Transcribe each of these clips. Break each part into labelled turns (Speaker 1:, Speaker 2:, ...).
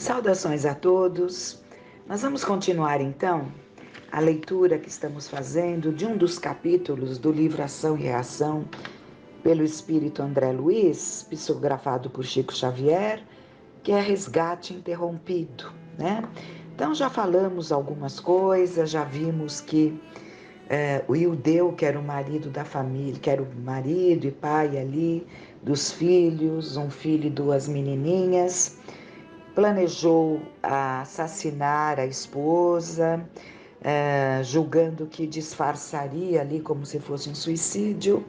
Speaker 1: Saudações a todos. Nós vamos continuar então a leitura que estamos fazendo de um dos capítulos do livro Ação e Reação pelo Espírito André Luiz, psicografado por Chico Xavier, que é Resgate Interrompido, né? Então já falamos algumas coisas, já vimos que o Ildeu, que era o marido da família, que era o marido e pai ali dos filhos, um filho e duas menininhas, planejou assassinar a esposa, julgando que disfarçaria ali como se fosse um suicídio,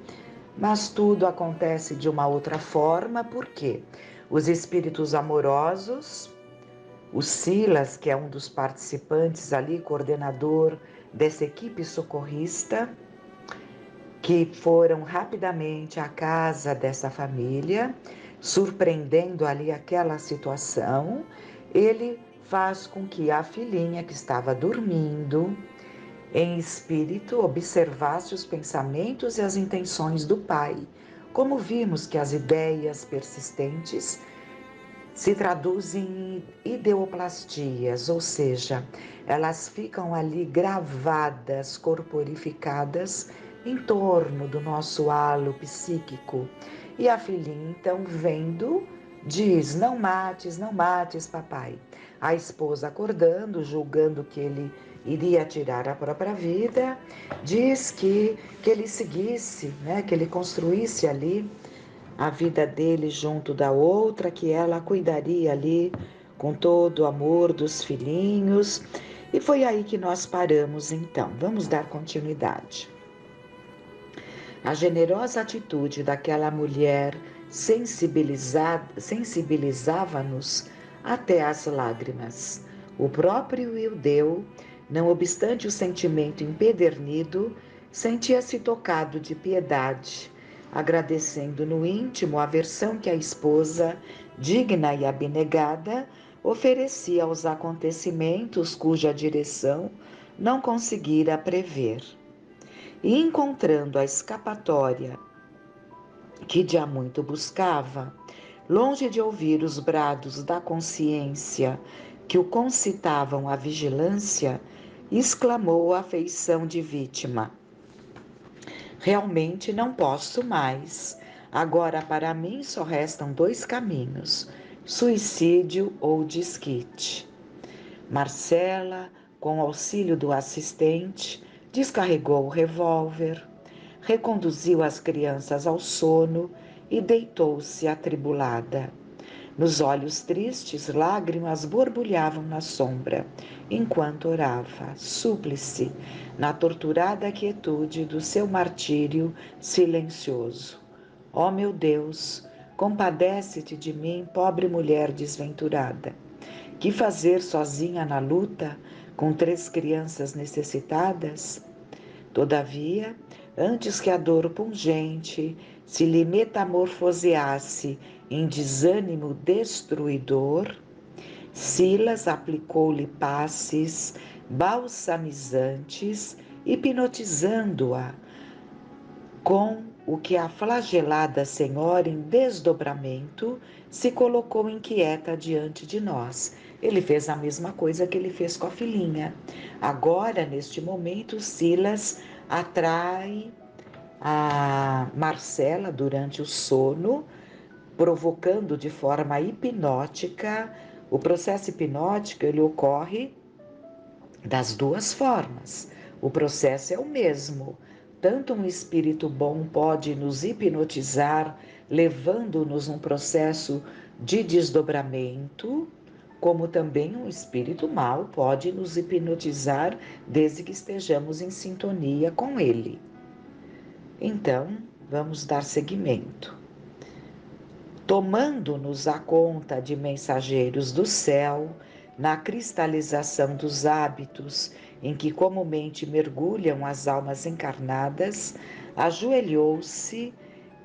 Speaker 1: mas tudo acontece de uma outra forma, porque os espíritos amorosos, o Silas, que é um dos participantes ali, coordenador dessa equipe socorrista, que foram rapidamente à casa dessa família, surpreendendo ali aquela situação, ele faz com que a filhinha que estava dormindo em espírito observasse os pensamentos e as intenções do pai. Como vimos que as ideias persistentes se traduzem em ideoplastias, ou seja, elas ficam ali gravadas, corporificadas em torno do nosso halo psíquico. E a filhinha, então, vendo, diz: não mates, papai. A esposa, acordando, julgando que ele iria tirar a própria vida, diz que ele seguisse, né, que ele construísse ali a vida dele junto da outra, que ela cuidaria ali com todo o amor dos filhinhos. E foi aí que nós paramos então. Vamos dar continuidade. A generosa atitude daquela mulher sensibilizava-nos até as lágrimas. O próprio Ildeu, não obstante o sentimento empedernido, sentia-se tocado de piedade, agradecendo no íntimo a versão que a esposa, digna e abnegada, oferecia aos acontecimentos cuja direção não conseguira prever. E encontrando a escapatória que de há muito buscava, longe de ouvir os brados da consciência que o concitavam à vigilância, exclamou a feição de vítima: realmente não posso mais. Agora para mim só restam dois caminhos: suicídio ou desquite. Marcela, com auxílio do assistente, descarregou o revólver, reconduziu as crianças ao sono e deitou-se atribulada. Nos olhos tristes, lágrimas borbulhavam na sombra, enquanto orava, súplice, na torturada quietude do seu martírio silencioso. Ó meu Deus, compadece-te de mim, pobre mulher desventurada. Que fazer sozinha na luta, com 3 crianças necessitadas? Todavia, antes que a dor pungente se lhe metamorfoseasse em desânimo destruidor, Silas aplicou-lhe passes balsamizantes, hipnotizando-a com o que a flagelada senhora, em desdobramento, se colocou inquieta diante de nós. Ele fez a mesma coisa que ele fez com a filhinha. Agora, neste momento, Silas atrai a Marcela durante o sono, provocando de forma hipnótica. O processo hipnótico ele ocorre das duas formas. O processo é o mesmo. Tanto um espírito bom pode nos hipnotizar, levando-nos num processo de desdobramento, como também um espírito mau pode nos hipnotizar desde que estejamos em sintonia com ele. Então, vamos dar seguimento. Tomando-nos a conta de mensageiros do céu, na cristalização dos hábitos em que comumente mergulham as almas encarnadas, ajoelhou-se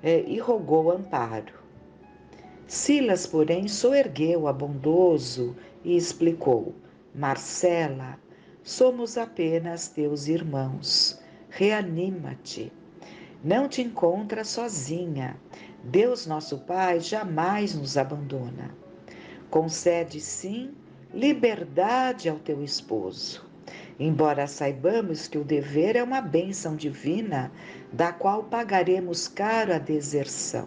Speaker 1: e rogou amparo. Silas, porém, soergueu-a bondoso e explicou: Marcela, somos apenas teus irmãos. Reanima-te. Não te encontras sozinha. Deus, nosso Pai, jamais nos abandona. Concede, sim, liberdade ao teu esposo. Embora saibamos que o dever é uma bênção divina, da qual pagaremos caro a deserção.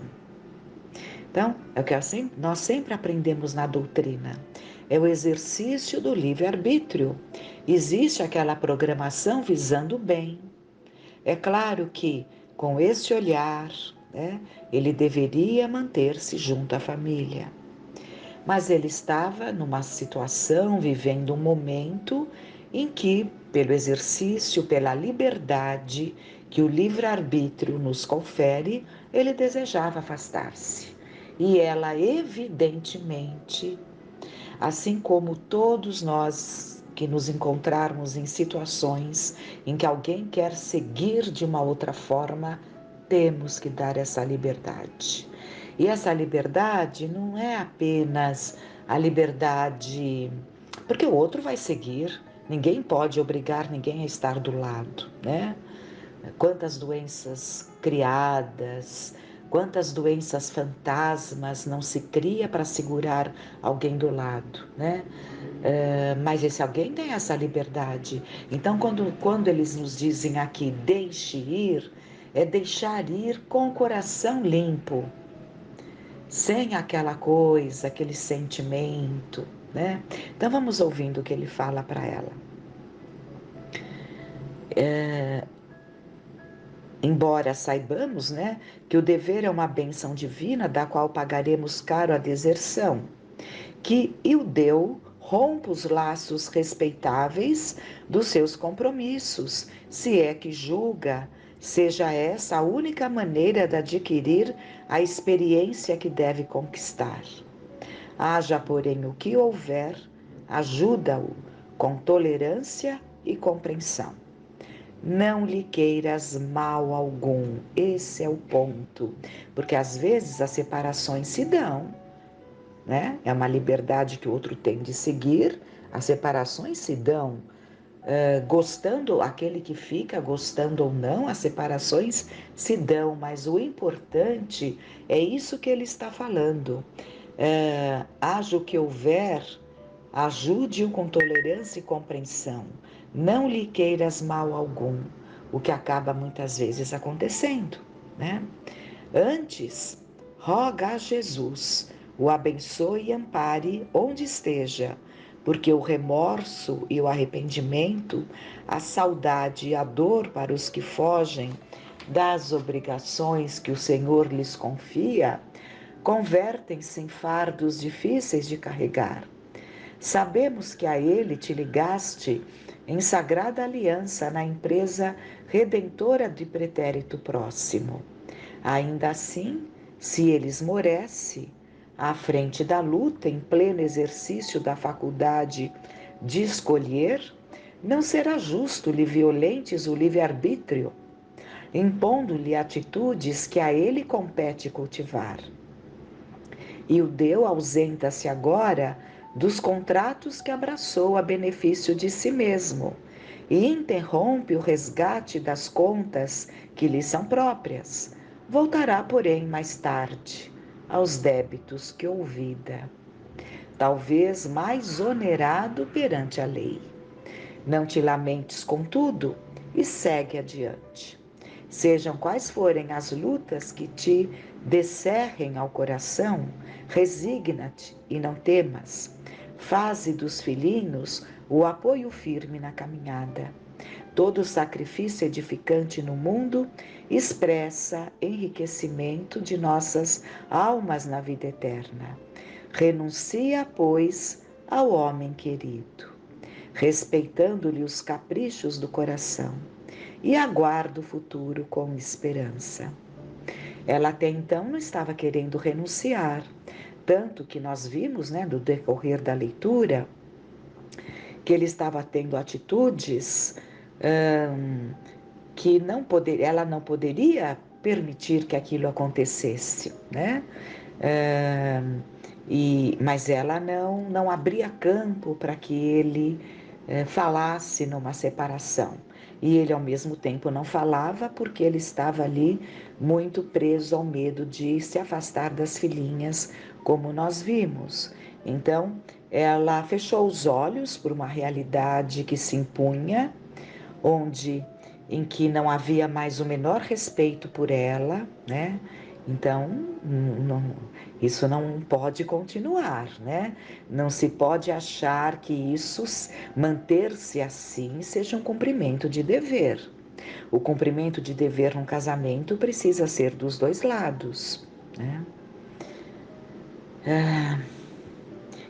Speaker 1: Então, é o que nós sempre aprendemos na doutrina. É o exercício do livre-arbítrio. Existe aquela programação visando o bem. É claro que, com esse olhar, né, ele deveria manter-se junto à família. Mas ele estava numa situação, vivendo um momento em que, pelo exercício, pela liberdade que o livre-arbítrio nos confere, ele desejava afastar-se. E ela, evidentemente, assim como todos nós que nos encontrarmos em situações em que alguém quer seguir de uma outra forma, temos que dar essa liberdade. E essa liberdade não é apenas a liberdade, porque o outro vai seguir, ninguém pode obrigar ninguém a estar do lado, né? Quantas doenças criadas, quantas doenças fantasmas não se cria para segurar alguém do lado, né? Mas esse alguém tem essa liberdade. Então, quando eles nos dizem aqui, deixe ir, é deixar ir com o coração limpo, sem aquela coisa, aquele sentimento, né? Então, vamos ouvindo o que ele fala para ela. Embora saibamos, né, que o dever é uma bênção divina da qual pagaremos caro a deserção, que Ildeu rompa os laços respeitáveis dos seus compromissos, se é que julga seja essa a única maneira de adquirir a experiência que deve conquistar. Haja, porém, o que houver, ajuda-o com tolerância e compreensão. Não lhe queiras mal algum, esse é o ponto, porque às vezes as separações se dão, né? É uma liberdade que o outro tem de seguir, as separações se dão, gostando, aquele que fica, gostando ou não, as separações se dão, mas o importante é isso que ele está falando. Haja o que houver, ajude-o com tolerância e compreensão. Não lhe queiras mal algum, o que acaba muitas vezes acontecendo, né? Antes, roga a Jesus, o abençoe e ampare onde esteja, porque o remorso e o arrependimento, a saudade e a dor para os que fogem das obrigações que o Senhor lhes confia, convertem-se em fardos difíceis de carregar. Sabemos que a ele te ligaste em sagrada aliança na empresa redentora de pretérito próximo. Ainda assim, se ele esmorece, à frente da luta, em pleno exercício da faculdade de escolher, não será justo lhe violentes o livre-arbítrio, impondo-lhe atitudes que a ele compete cultivar. E o Deu ausenta-se agora dos contratos que abraçou a benefício de si mesmo e interrompe o resgate das contas que lhe são próprias. Voltará, porém, mais tarde aos débitos que ouvida, talvez mais onerado perante a lei. Não te lamentes, contudo, e segue adiante. Sejam quais forem as lutas que te descerrem ao coração, resigna-te e não temas. Faze dos filhinhos o apoio firme na caminhada. Todo sacrifício edificante no mundo expressa enriquecimento de nossas almas na vida eterna. Renuncia, pois, ao homem querido, respeitando-lhe os caprichos do coração, e aguarda o futuro com esperança. Ela até então não estava querendo renunciar, tanto que nós vimos, né, no decorrer da leitura, que ele estava tendo atitudes que ela não poderia permitir que aquilo acontecesse, né? Mas ela não abria campo para que ele falasse numa separação. E ele, ao mesmo tempo, não falava porque ele estava ali muito preso ao medo de se afastar das filhinhas, como nós vimos. Então, ela fechou os olhos por uma realidade que se impunha, em que não havia mais o menor respeito por ela, né? Então, isso não pode continuar, né? Não se pode achar que isso, manter-se assim, seja um cumprimento de dever. O cumprimento de dever num casamento precisa ser dos dois lados, né?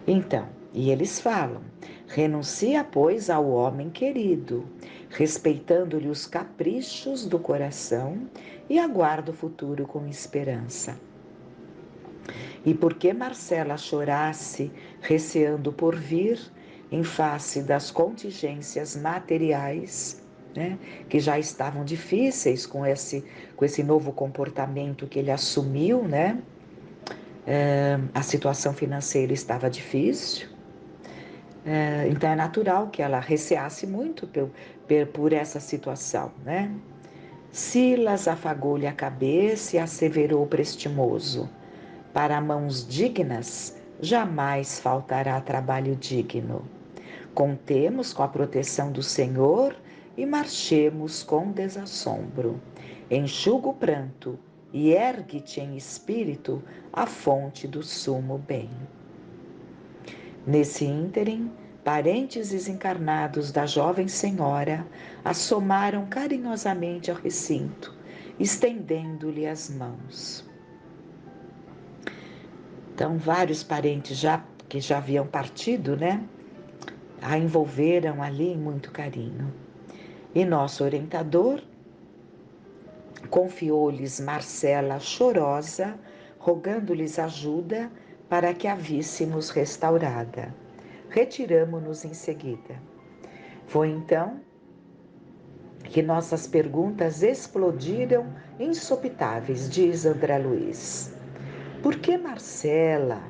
Speaker 1: Então, e eles falam: renuncia, pois, ao homem querido, respeitando-lhe os caprichos do coração, e aguarda o futuro com esperança. E porque Marcela chorasse, receando por vir, em face das contingências materiais, né, que já estavam difíceis com esse novo comportamento que ele assumiu, né? A situação financeira estava difícil. Então é natural que ela receasse muito por essa situação, né? Silas afagou-lhe a cabeça e asseverou prestimoso: para mãos dignas jamais faltará trabalho digno. Contemos com a proteção do Senhor e marchemos com desassombro. Enxuga o pranto e ergue-te em espírito à fonte do sumo bem. Nesse ínterim, parentes desencarnados da jovem senhora assomaram carinhosamente ao recinto, estendendo-lhe as mãos. Então, vários parentes que já haviam partido, né, a envolveram ali em muito carinho. E nosso orientador confiou-lhes Marcela chorosa, rogando-lhes ajuda para que a víssemos restaurada. Retiramo-nos em seguida. Foi então que nossas perguntas explodiram insopitáveis, diz André Luiz. Por que Marcela?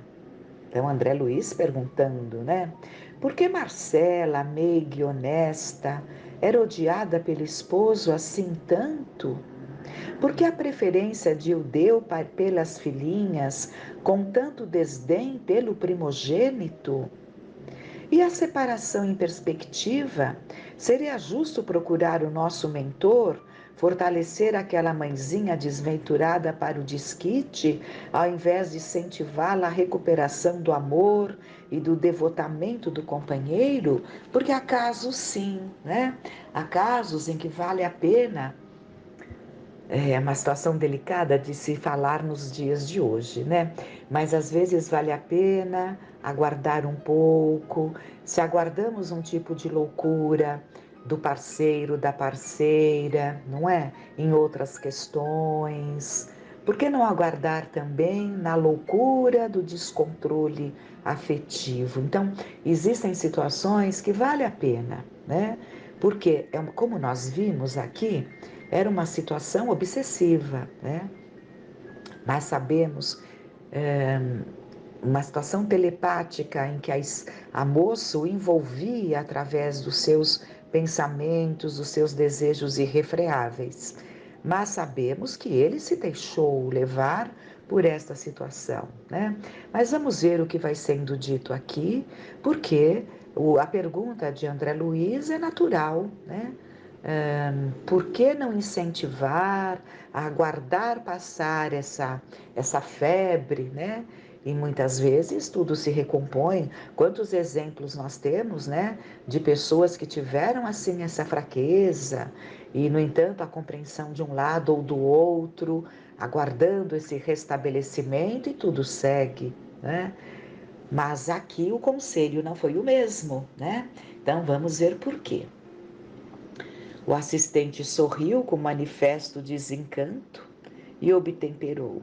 Speaker 1: Então André Luiz perguntando, né? Por que Marcela, meiga e honesta, era odiada pelo esposo assim tanto? Por que a preferência de Eudeu pelas filhinhas, com tanto desdém pelo primogênito? E a separação em perspectiva? Seria justo procurar o nosso mentor, fortalecer aquela mãezinha desventurada para o desquite, ao invés de incentivá-la à recuperação do amor e do devotamento do companheiro? Porque há casos sim, né? Há casos em que vale a pena. É uma situação delicada de se falar nos dias de hoje, né? Mas às vezes vale a pena aguardar um pouco. Se aguardamos um tipo de loucura do parceiro, da parceira, não é? Em outras questões. Por que não aguardar também na loucura do descontrole afetivo? Então, existem situações que vale a pena, né? Porque, como nós vimos aqui, era uma situação obsessiva, né? Mas sabemos uma situação telepática em que a moça o envolvia através dos seus pensamentos, dos seus desejos irrefreáveis. Mas sabemos que ele se deixou levar por esta situação, né? Mas vamos ver o que vai sendo dito aqui, porque a pergunta de André Luiz é natural, né? Por que não incentivar a aguardar passar essa febre, né? E muitas vezes tudo se recompõe. Quantos exemplos nós temos, né? De pessoas que tiveram assim essa fraqueza e, no entanto, a compreensão de um lado ou do outro, aguardando esse restabelecimento e tudo segue, né? Mas aqui o conselho não foi o mesmo, né? Então vamos ver por quê. O assistente sorriu com manifesto desencanto e obtemperou.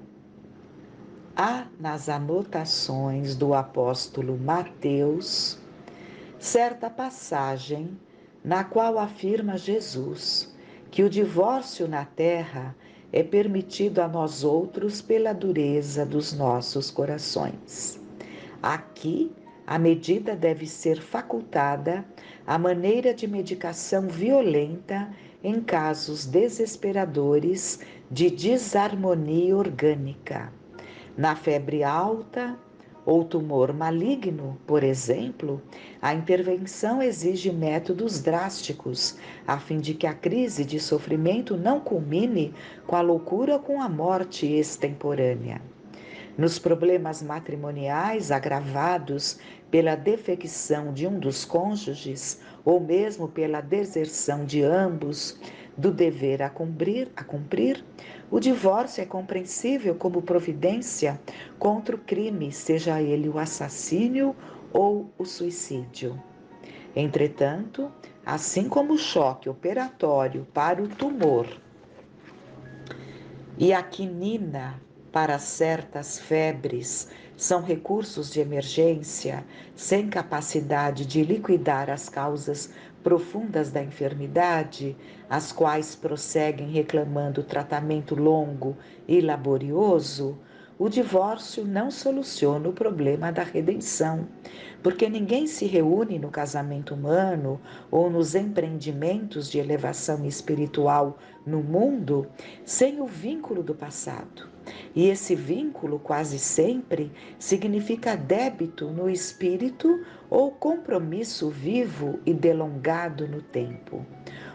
Speaker 1: Há nas anotações do apóstolo Mateus certa passagem na qual afirma Jesus que o divórcio na terra é permitido a nós outros pela dureza dos nossos corações. Aqui, a medida deve ser facultada à maneira de medicação violenta em casos desesperadores de desarmonia orgânica, na febre alta ou tumor maligno, por exemplo, a intervenção exige métodos drásticos, a fim de que a crise de sofrimento não culmine com a loucura ou com a morte extemporânea. Nos problemas matrimoniais agravados pela defecção de um dos cônjuges, ou mesmo pela deserção de ambos do dever a cumprir, o divórcio é compreensível como providência contra o crime, seja ele o assassínio ou o suicídio. Entretanto, assim como o choque operatório para o tumor e a quinina para certas febres são recursos de emergência sem capacidade de liquidar as causas profundas da enfermidade, as quais prosseguem reclamando tratamento longo e laborioso, o divórcio não soluciona o problema da redenção, porque ninguém se reúne no casamento humano ou nos empreendimentos de elevação espiritual no mundo sem o vínculo do passado. E esse vínculo, quase sempre, significa débito no espírito ou compromisso vivo e delongado no tempo.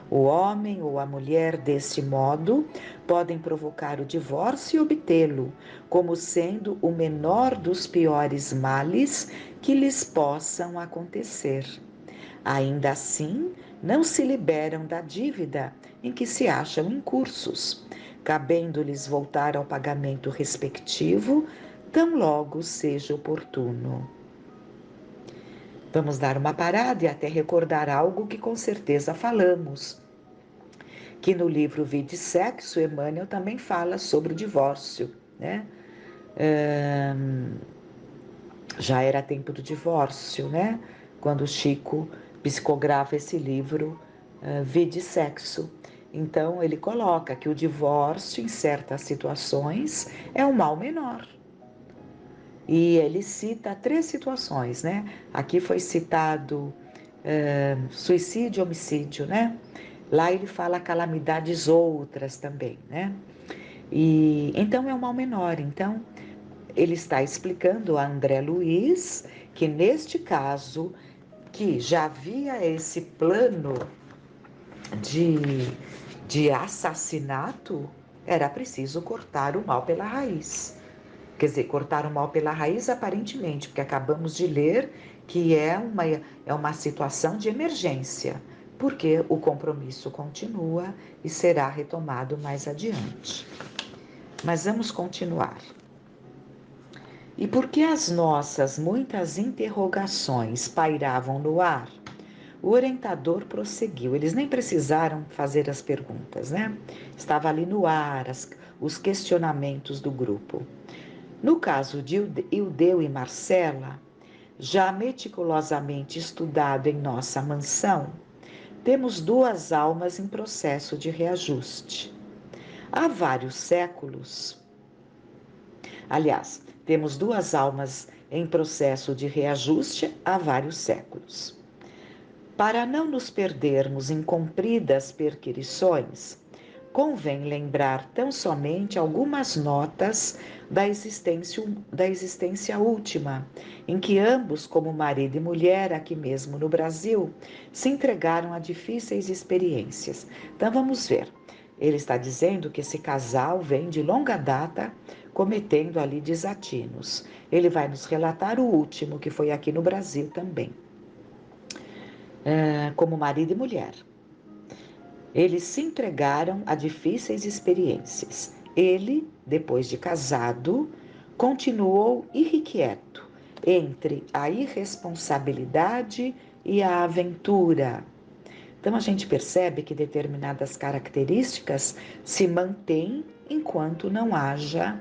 Speaker 1: O homem ou a mulher, deste modo, podem provocar o divórcio e obtê-lo, como sendo o menor dos piores males que lhes possam acontecer. Ainda assim, não se liberam da dívida em que se acham incursos, cabendo-lhes voltar ao pagamento respectivo, tão logo seja oportuno. Vamos dar uma parada e até recordar algo que com certeza falamos, que no livro Vida e Sexo, Emmanuel também fala sobre o divórcio, né? Já era tempo do divórcio, né? Quando o Chico psicografa esse livro, Vida e Sexo. Então, ele coloca que o divórcio, em certas situações, é um mal menor. E ele cita 3 situações, né? Aqui foi citado suicídio e homicídio, né? Lá ele fala calamidades outras também, né? E então é um mal menor. Então, ele está explicando a André Luiz que neste caso, que já havia esse plano de assassinato, era preciso cortar o mal pela raiz. Quer dizer, cortar o mal pela raiz aparentemente, porque acabamos de ler que é uma situação de emergência, porque o compromisso continua e será retomado mais adiante. Mas vamos continuar. E porque as nossas muitas interrogações pairavam no ar, o orientador prosseguiu. Eles nem precisaram fazer as perguntas, né? Estava ali no ar os questionamentos do grupo. No caso de Ildeu e Marcela, já meticulosamente estudado em nossa mansão, temos 2 almas em processo de reajuste. Há vários séculos, aliás, temos 2 almas em processo de reajuste há vários séculos. Para não nos perdermos em compridas perquirições, convém lembrar tão somente algumas notas da existência última, em que ambos, como marido e mulher, aqui mesmo no Brasil, se entregaram a difíceis experiências. Então vamos ver. Ele está dizendo que esse casal vem de longa data cometendo ali desatinos. Ele vai nos relatar o último, que foi aqui no Brasil também, como marido e mulher. Eles se entregaram a difíceis experiências. Ele, depois de casado, continuou irrequieto entre a irresponsabilidade e a aventura. Então a gente percebe que determinadas características se mantêm enquanto não haja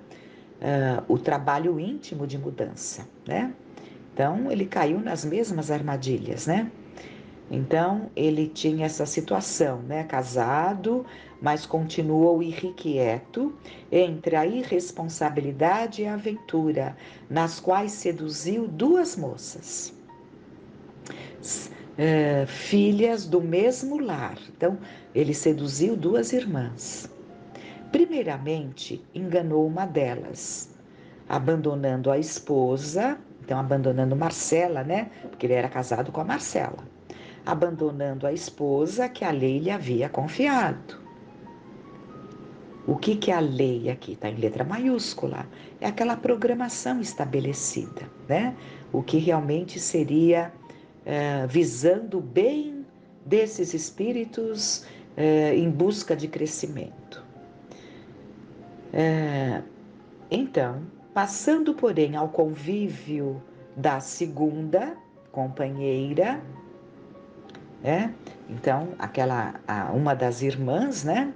Speaker 1: o trabalho íntimo de mudança, né? Então ele caiu nas mesmas armadilhas, né? Então, ele tinha essa situação, né? Casado, mas continuou irrequieto entre a irresponsabilidade e a aventura, nas quais seduziu 2 moças, filhas do mesmo lar. Então, ele seduziu 2 irmãs. Primeiramente, enganou uma delas, abandonando a esposa, Então, abandonando Marcela, né? Porque ele era casado com a Marcela. Abandonando a esposa que a lei lhe havia confiado. O que é a lei aqui? Está em letra maiúscula. É aquela programação estabelecida, né? O que realmente seria visando o bem desses espíritos em busca de crescimento. Então, passando, porém, ao convívio da segunda companheira, então, uma das irmãs, né?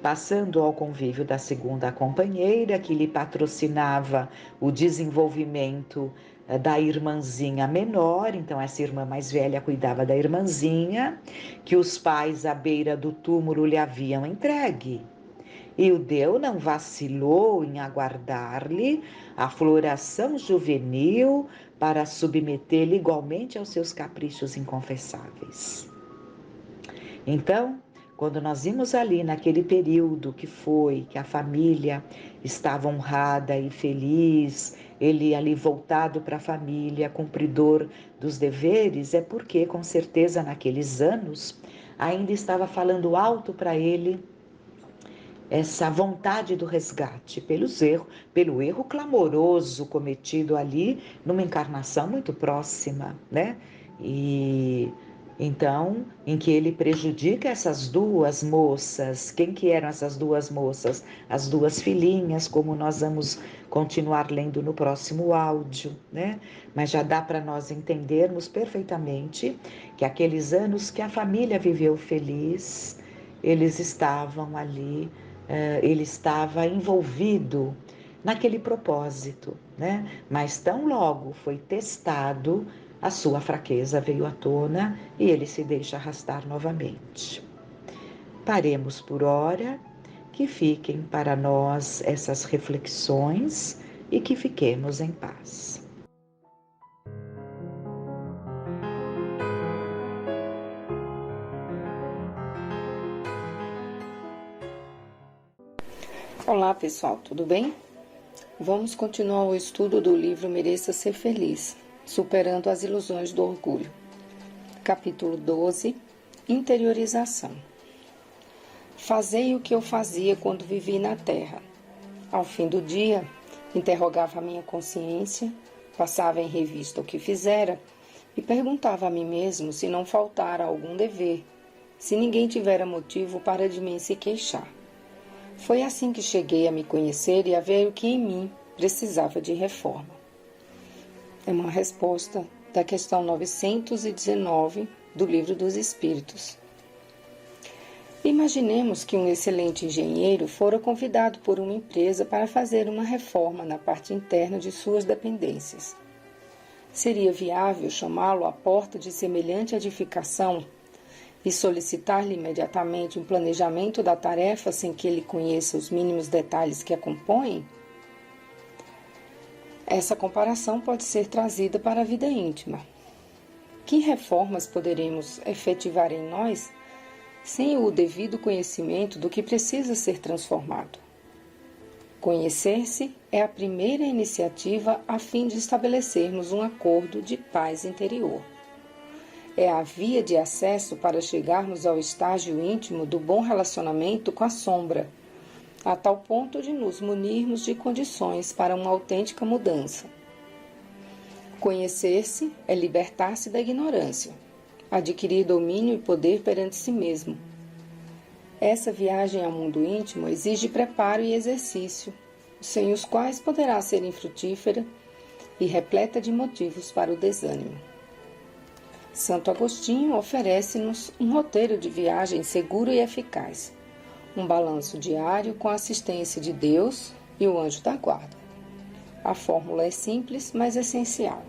Speaker 1: Passando ao convívio da segunda companheira, que lhe patrocinava o desenvolvimento da irmãzinha menor, então essa irmã mais velha cuidava da irmãzinha, que os pais à beira do túmulo lhe haviam entregue. E o Deu não vacilou em aguardar-lhe a floração juvenil para submeter-lhe igualmente aos seus caprichos inconfessáveis. Então, quando nós vimos ali naquele período que a família estava honrada e feliz, ele ali voltado para a família, cumpridor dos deveres, é porque com certeza naqueles anos ainda estava falando alto para ele essa vontade do resgate pelo erro clamoroso cometido ali numa encarnação muito próxima, né? E então, em que ele prejudica essas duas moças. Quem que eram essas duas moças? As duas filhinhas, como nós vamos continuar lendo no próximo áudio, né? Mas já dá para nós entendermos perfeitamente que aqueles anos que a família viveu feliz, eles estavam ali, ele estava envolvido naquele propósito, né? Mas tão logo foi testado, a sua fraqueza veio à tona e ele se deixa arrastar novamente. Paremos por hora, que fiquem para nós essas reflexões e que fiquemos em paz.
Speaker 2: Olá pessoal, tudo bem? Vamos continuar o estudo do livro Mereça Ser Feliz, Superando as Ilusões do Orgulho. Capítulo 12, Interiorização. Fazei o que eu fazia quando vivi na terra. Ao fim do dia, interrogava a minha consciência, passava em revista o que fizera e perguntava a mim mesmo se não faltara algum dever, se ninguém tivera motivo para de mim se queixar. Foi assim que cheguei a me conhecer e a ver o que em mim precisava de reforma. É uma resposta da questão 919 do Livro dos Espíritos. Imaginemos que um excelente engenheiro fora convidado por uma empresa para fazer uma reforma na parte interna de suas dependências. Seria viável chamá-lo à porta de semelhante edificação e solicitar-lhe imediatamente um planejamento da tarefa sem que ele conheça os mínimos detalhes que a compõem? Essa comparação pode ser trazida para a vida íntima. Que reformas poderemos efetivar em nós sem o devido conhecimento do que precisa ser transformado? Conhecer-se é a primeira iniciativa a fim de estabelecermos um acordo de paz interior. É a via de acesso para chegarmos ao estágio íntimo do bom relacionamento com a sombra, a tal ponto de nos munirmos de condições para uma autêntica mudança. Conhecer-se é libertar-se da ignorância, adquirir domínio e poder perante si mesmo. Essa viagem ao mundo íntimo exige preparo e exercício, sem os quais poderá ser infrutífera e repleta de motivos para o desânimo. Santo Agostinho oferece-nos um roteiro de viagem seguro e eficaz, um balanço diário com a assistência de Deus e o anjo da guarda. A fórmula é simples, mas essencial.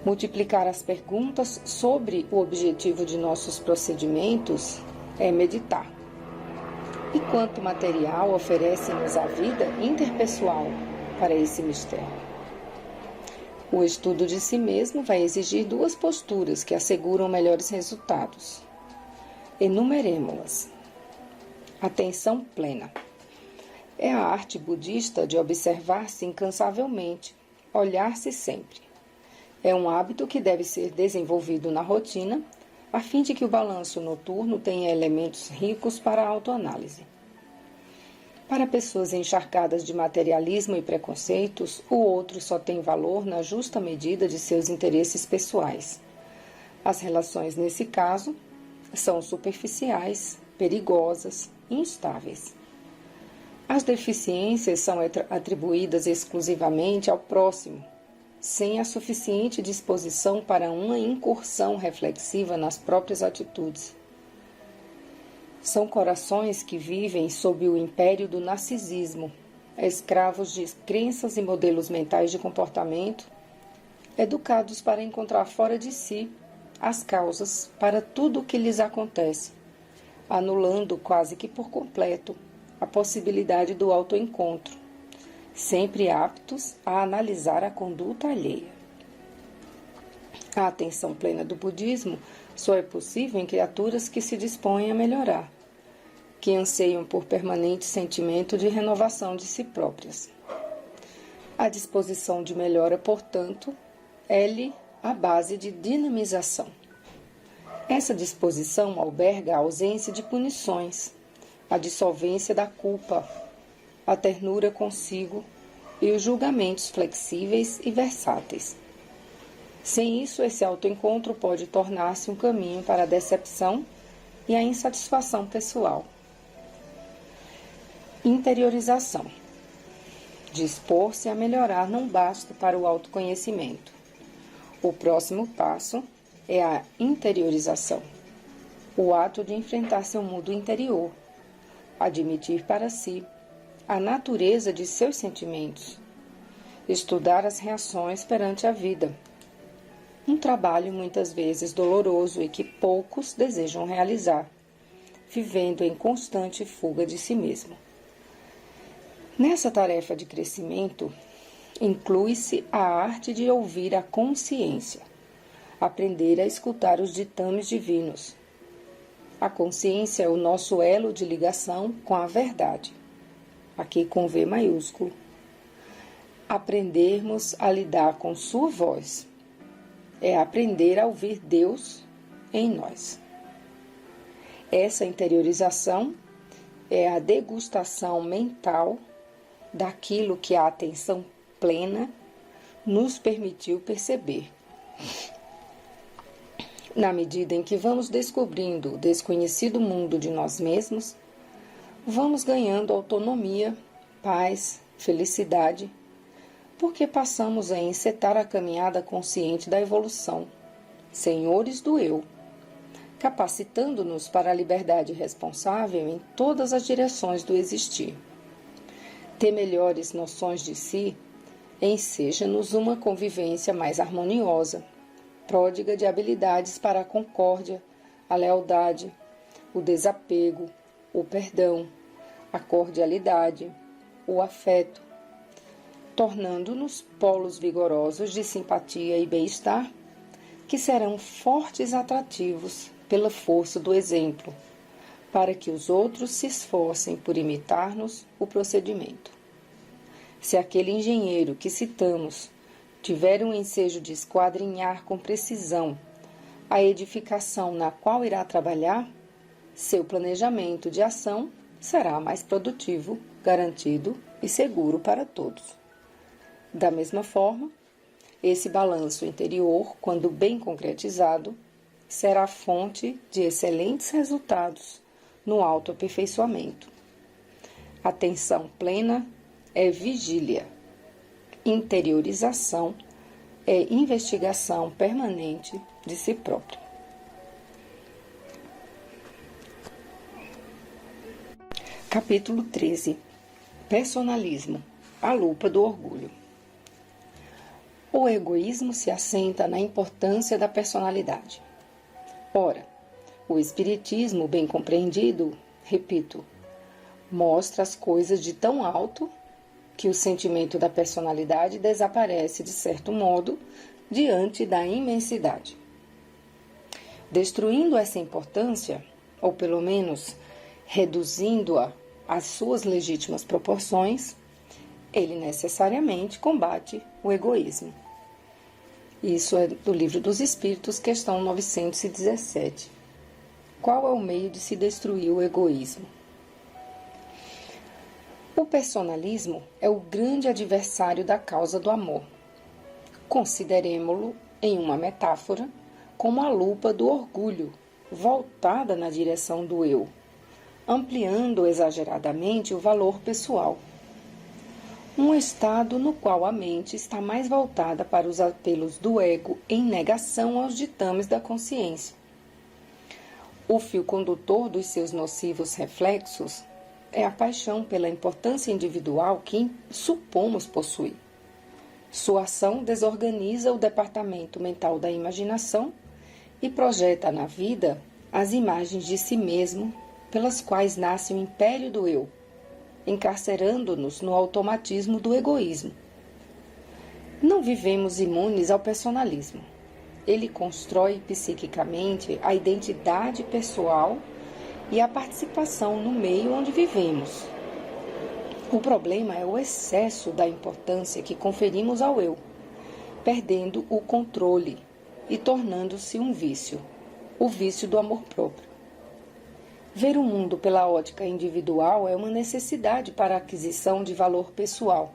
Speaker 2: Multiplicar as perguntas sobre o objetivo de nossos procedimentos é meditar. E quanto material oferece-nos a vida interpessoal para esse mistério? O estudo de si mesmo vai exigir duas posturas que asseguram melhores resultados. Enumeremo-las. Atenção plena. É a arte budista de observar-se incansavelmente, olhar-se sempre. É um hábito que deve ser desenvolvido na rotina, a fim de que o balanço noturno tenha elementos ricos para a autoanálise. Para pessoas encharcadas de materialismo e preconceitos, o outro só tem valor na justa medida de seus interesses pessoais. As relações, nesse caso, são superficiais, perigosas e instáveis. As deficiências são atribuídas exclusivamente ao próximo, sem a suficiente disposição para uma incursão reflexiva nas próprias atitudes. São corações que vivem sob o império do narcisismo, escravos de crenças e modelos mentais de comportamento, educados para encontrar fora de si as causas para tudo o que lhes acontece, anulando quase que por completo a possibilidade do autoencontro, sempre aptos a analisar a conduta alheia. A atenção plena do budismo só é possível em criaturas que se dispõem a melhorar, que anseiam por permanente sentimento de renovação de si próprias. A disposição de melhora, portanto, é-lhe a base de dinamização. Essa disposição alberga a ausência de punições, a dissolvência da culpa, a ternura consigo e os julgamentos flexíveis e versáteis. Sem isso, esse autoencontro pode tornar-se um caminho para a decepção e a insatisfação pessoal. Interiorização. Dispor-se a melhorar não basta para o autoconhecimento. O próximo passo é a interiorização, o ato de enfrentar seu mundo interior, admitir para si a natureza de seus sentimentos, estudar as reações perante a vida. Um trabalho muitas vezes doloroso e que poucos desejam realizar, vivendo em constante fuga de si mesmo. Nessa tarefa de crescimento, inclui-se a arte de ouvir a consciência, aprender a escutar os ditames divinos. A consciência é o nosso elo de ligação com a verdade, aqui com V maiúsculo. Aprendermos a lidar com sua voz é aprender a ouvir Deus em nós. Essa interiorização é a degustação mental daquilo que a atenção plena nos permitiu perceber. Na medida em que vamos descobrindo o desconhecido mundo de nós mesmos, vamos ganhando autonomia, paz, felicidade, porque passamos a encetar a caminhada consciente da evolução, senhores do eu, capacitando-nos para a liberdade responsável em todas as direções do existir. Ter melhores noções de si enseja-nos uma convivência mais harmoniosa, pródiga de habilidades para a concórdia, a lealdade, o desapego, o perdão, a cordialidade, o afeto, tornando-nos polos vigorosos de simpatia e bem-estar, que serão fortes atrativos pela força do exemplo, para que os outros se esforcem por imitar-nos o procedimento. Se aquele engenheiro que citamos tiver um ensejo de esquadrinhar com precisão a edificação na qual irá trabalhar, seu planejamento de ação será mais produtivo, garantido e seguro para todos. Da mesma forma, esse balanço interior, quando bem concretizado, será fonte de excelentes resultados no autoaperfeiçoamento. Atenção plena é vigília. Interiorização é investigação permanente de si próprio. Capítulo 13. Personalismo. A lupa do orgulho. O egoísmo se assenta na importância da personalidade. Ora, o espiritismo bem compreendido, repito, mostra as coisas de tão alto que o sentimento da personalidade desaparece, de certo modo, diante da imensidade. Destruindo essa importância, ou pelo menos reduzindo-a às suas legítimas proporções, ele necessariamente combate o egoísmo. Isso é do Livro dos Espíritos, questão 917. Qual é o meio de se destruir o egoísmo? O personalismo é o grande adversário da causa do amor. Consideremo-lo, em uma metáfora, como a lupa do orgulho, voltada na direção do eu, ampliando exageradamente o valor pessoal. Um estado no qual a mente está mais voltada para os apelos do ego em negação aos ditames da consciência. O fio condutor dos seus nocivos reflexos é a paixão pela importância individual que supomos possuir. Sua ação desorganiza o departamento mental da imaginação e projeta na vida as imagens de si mesmo pelas quais nasce o império do eu, encarcerando-nos no automatismo do egoísmo. Não vivemos imunes ao personalismo. Ele constrói psiquicamente a identidade pessoal e a participação no meio onde vivemos. O problema é o excesso da importância que conferimos ao eu, perdendo o controle e tornando-se um vício, o vício do amor próprio. Ver o mundo pela ótica individual é uma necessidade para a aquisição de valor pessoal.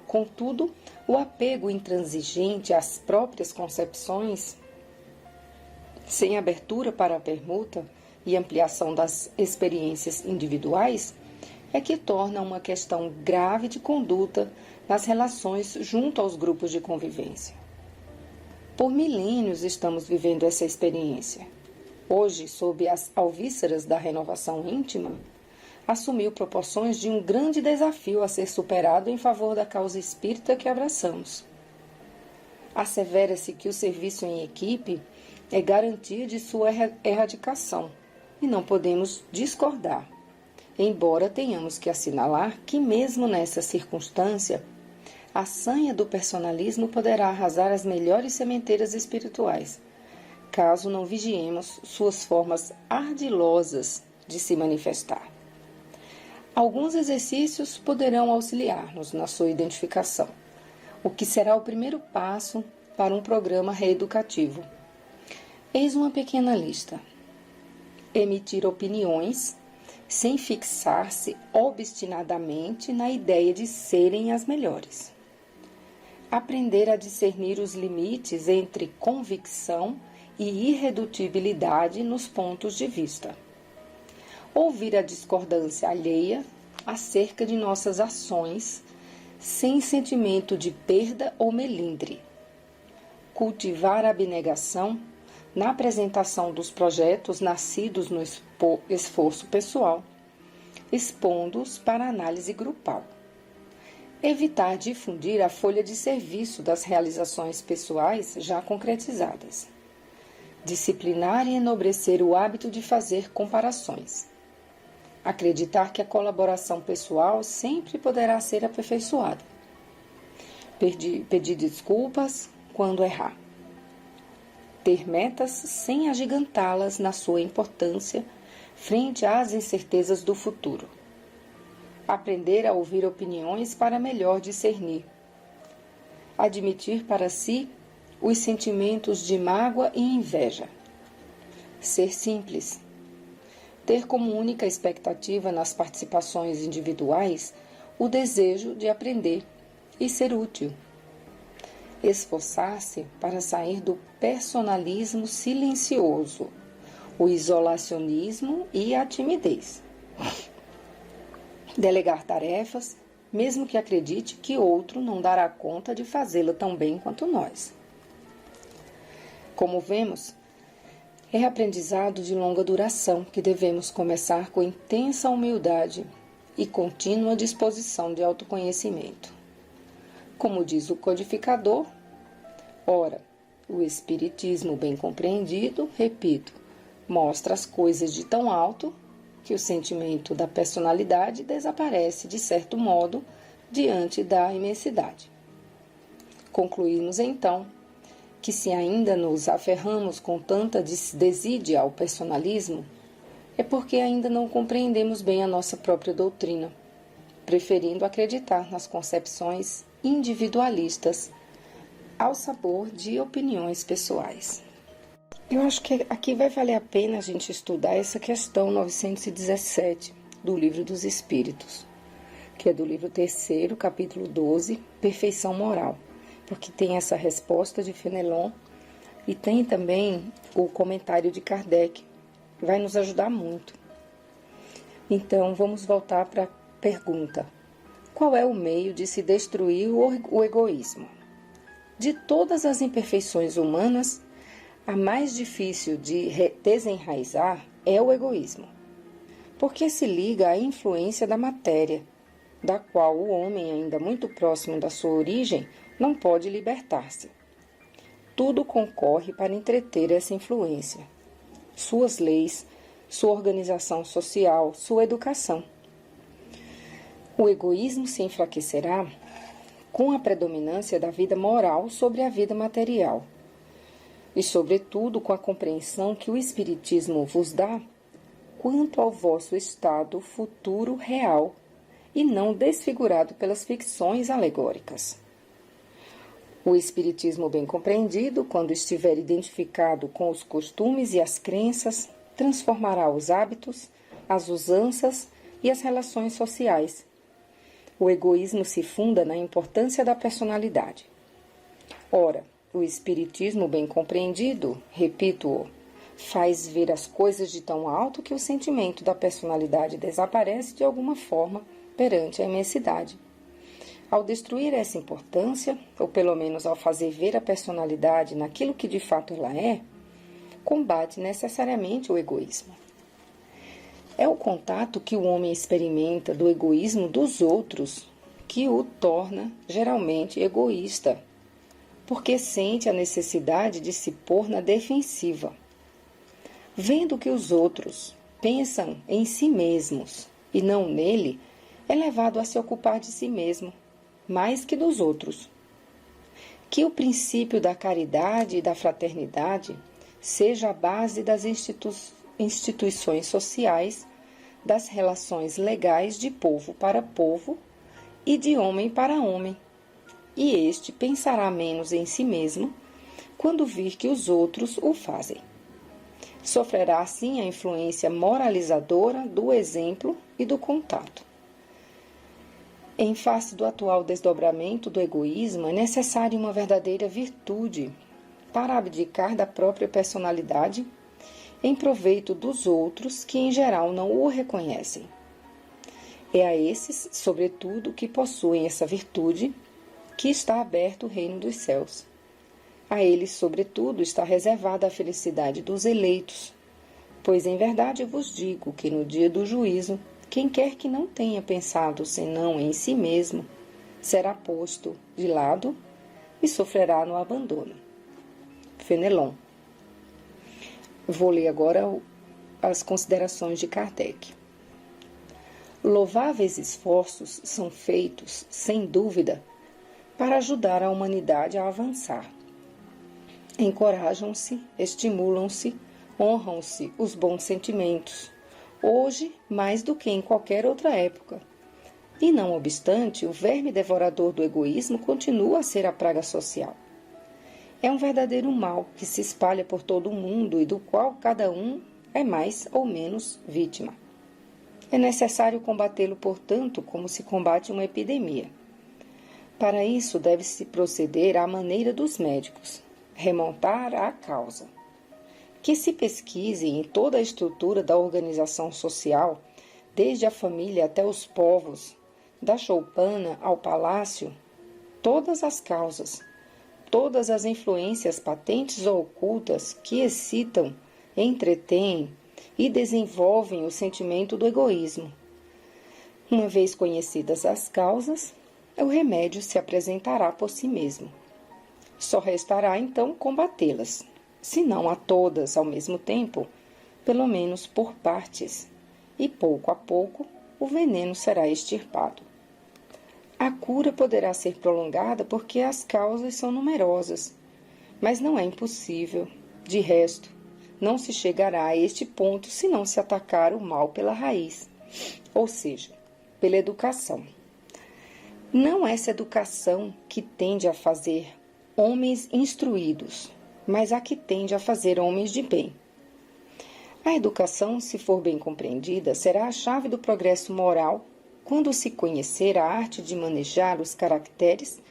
Speaker 2: Contudo, o apego intransigente às próprias concepções, sem abertura para a permuta e ampliação das experiências individuais, é que torna uma questão grave de conduta nas relações junto aos grupos de convivência. Por milênios estamos vivendo essa experiência. Hoje, sob as alvíceras da renovação íntima, assumiu proporções de um grande desafio a ser superado em favor da causa espírita que abraçamos. Assevera-se que o serviço em equipe é garantia de sua erradicação, e não podemos discordar, embora tenhamos que assinalar que, mesmo nessa circunstância, a sanha do personalismo poderá arrasar as melhores sementeiras espirituais, caso não vigiemos suas formas ardilosas de se manifestar. Alguns exercícios poderão auxiliar-nos na sua identificação, o que será o primeiro passo para um programa reeducativo. Eis uma pequena lista. Emitir opiniões sem fixar-se obstinadamente na ideia de serem as melhores. Aprender a discernir os limites entre convicção e irredutibilidade nos pontos de vista. Ouvir a discordância alheia acerca de nossas ações, sem sentimento de perda ou melindre. Cultivar a abnegação na apresentação dos projetos nascidos no esforço pessoal, expondo-os para análise grupal. Evitar difundir a folha de serviço das realizações pessoais já concretizadas. Disciplinar e enobrecer o hábito de fazer comparações. Acreditar que a colaboração pessoal sempre poderá ser aperfeiçoada. Pedir desculpas quando errar. Ter metas sem agigantá-las na sua importância frente às incertezas do futuro. Aprender a ouvir opiniões para melhor discernir. Admitir para si os sentimentos de mágoa e inveja. Ser simples. Ter como única expectativa nas participações individuais o desejo de aprender e ser útil. Esforçar-se para sair do personalismo silencioso, o isolacionismo e a timidez. Delegar tarefas, mesmo que acredite que outro não dará conta de fazê-la tão bem quanto nós. Como vemos, é aprendizado de longa duração que devemos começar com intensa humildade e contínua disposição de autoconhecimento. Como diz o codificador, ora, o Espiritismo bem compreendido, repito, mostra as coisas de tão alto que o sentimento da personalidade desaparece, de certo modo, diante da imensidade. Concluímos, então, que se ainda nos aferramos com tanta desídia ao personalismo, é porque ainda não compreendemos bem a nossa própria doutrina, preferindo acreditar nas concepções individualistas ao sabor de opiniões pessoais. Eu acho que aqui vai valer a pena a gente estudar essa questão 917 do Livro dos Espíritos, que é do livro 3º, capítulo 12, Perfeição Moral, porque tem essa resposta de Fenelon e tem também o comentário de Kardec, que vai nos ajudar muito. Então, vamos voltar para a pergunta: qual é o meio de se destruir o egoísmo? De todas as imperfeições humanas, a mais difícil de desenraizar é o egoísmo, porque se liga à influência da matéria, da qual o homem, ainda muito próximo da sua origem, não pode libertar-se. Tudo concorre para entreter essa influência: suas leis, sua organização social, sua educação. O egoísmo se enfraquecerá com a predominância da vida moral sobre a vida material, e, sobretudo, com a compreensão que o Espiritismo vos dá quanto ao vosso estado futuro real e não desfigurado pelas ficções alegóricas. O Espiritismo bem compreendido, quando estiver identificado com os costumes e as crenças, transformará os hábitos, as usanças e as relações sociais. O egoísmo se funda na importância da personalidade. Ora, o Espiritismo bem compreendido, repito-o, faz ver as coisas de tão alto que o sentimento da personalidade desaparece de alguma forma perante a imensidade. Ao destruir essa importância, ou pelo menos ao fazer ver a personalidade naquilo que de fato ela é, combate necessariamente o egoísmo. É o contato que o homem experimenta do egoísmo dos outros que o torna geralmente egoísta, porque sente a necessidade de se pôr na defensiva. Vendo que os outros pensam em si mesmos e não nele, é levado a se ocupar de si mesmo, mais que dos outros. Que o princípio da caridade e da fraternidade seja a base das instituições sociais, das relações legais de povo para povo e de homem para homem, e este pensará menos em si mesmo quando vir que os outros o fazem. Sofrerá assim a influência moralizadora do exemplo e do contato. Em face do atual desdobramento do egoísmo, é necessária uma verdadeira virtude para abdicar da própria personalidade em proveito dos outros que, em geral, não o reconhecem. É a esses, sobretudo, que possuem essa virtude, que está aberto o reino dos céus. A eles, sobretudo, está reservada a felicidade dos eleitos, pois em verdade vos digo que no dia do juízo, quem quer que não tenha pensado senão em si mesmo, será posto de lado e sofrerá no abandono. Fenelon. Vou ler agora as considerações de Kardec. Louváveis esforços são feitos, sem dúvida, para ajudar a humanidade a avançar. Encorajam-se, estimulam-se, honram-se os bons sentimentos, hoje mais do que em qualquer outra época. E não obstante, o verme devorador do egoísmo continua a ser a praga social. É um verdadeiro mal que se espalha por todo o mundo e do qual cada um é mais ou menos vítima. É necessário combatê-lo, portanto, como se combate uma epidemia. Para isso, deve-se proceder à maneira dos médicos, remontar à causa. Que se pesquise em toda a estrutura da organização social, desde a família até os povos, da choupana ao palácio, todas as causas, todas as influências patentes ou ocultas que excitam, entretêm e desenvolvem o sentimento do egoísmo. Uma vez conhecidas as causas, o remédio se apresentará por si mesmo. Só restará então combatê-las, se não a todas ao mesmo tempo, pelo menos por partes, e pouco a pouco o veneno será extirpado. A cura poderá ser prolongada porque as causas são numerosas, mas não é impossível, de resto, não se chegará a este ponto se não se atacar o mal pela raiz, ou seja, pela educação. Não essa educação que tende a fazer homens instruídos, mas a que tende a fazer homens de bem. A educação, se for bem compreendida, será a chave do progresso moral quando se conhecer a arte de manejar os caracteres,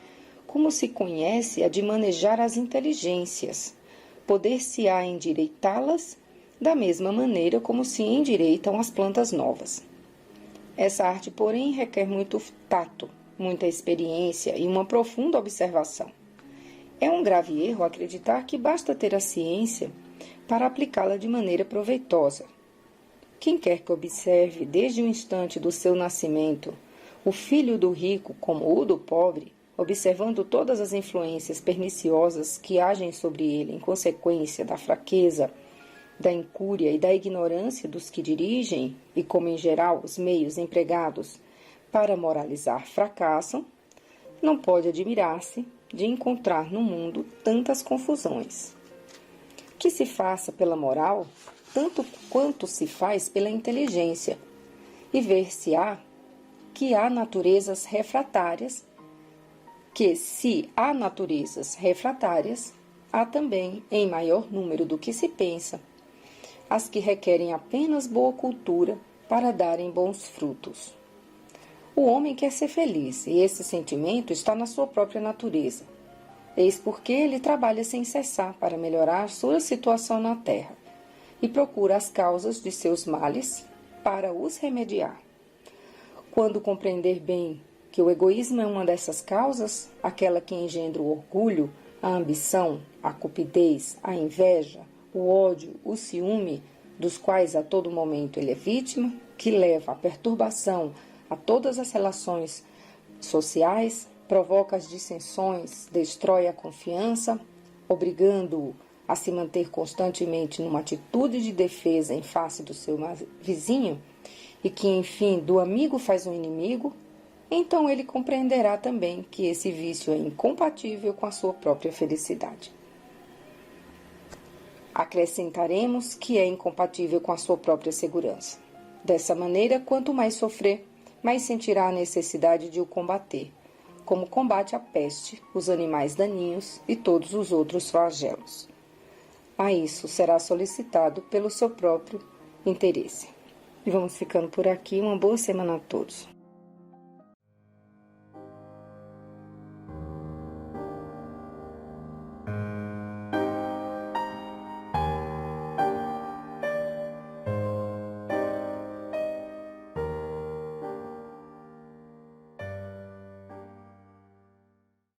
Speaker 2: como se conhece a de manejar as inteligências, poder-se-á endireitá-las da mesma maneira como se endireitam as plantas novas. Essa arte, porém, requer muito tato, muita experiência e uma profunda observação. É um grave erro acreditar que basta ter a ciência para aplicá-la de maneira proveitosa. Quem quer que observe desde o instante do seu nascimento o filho do rico como o do pobre, observando todas as influências perniciosas que agem sobre ele em consequência da fraqueza, da incúria e da ignorância dos que dirigem, e como em geral os meios empregados para moralizar fracassam, não pode admirar-se de encontrar no mundo tantas confusões. Que se faça pela moral, tanto quanto se faz pela inteligência, e ver-se-á que há naturezas refratárias, que se há naturezas refratárias, há também, em maior número do que se pensa, as que requerem apenas boa cultura para darem bons frutos. O homem quer ser feliz, e esse sentimento está na sua própria natureza. Eis porque ele trabalha sem cessar para melhorar sua situação na terra e procura as causas de seus males para os remediar. Quando compreender bem que o egoísmo é uma dessas causas, aquela que engendra o orgulho, a ambição, a cupidez, a inveja, o ódio, o ciúme, dos quais a todo momento ele é vítima, que leva à perturbação a todas as relações sociais, provoca as dissensões, destrói a confiança, obrigando-o a se manter constantemente numa atitude de defesa em face do seu vizinho, e que, enfim, do amigo faz um inimigo, então ele compreenderá também que esse vício é incompatível com a sua própria felicidade. Acrescentaremos que é incompatível com a sua própria segurança. Dessa maneira, quanto mais sofrer, mais sentirá a necessidade de o combater, como combate a peste, os animais daninhos e todos os outros flagelos. A isso será solicitado pelo seu próprio interesse. E vamos ficando por aqui. Uma boa semana a todos.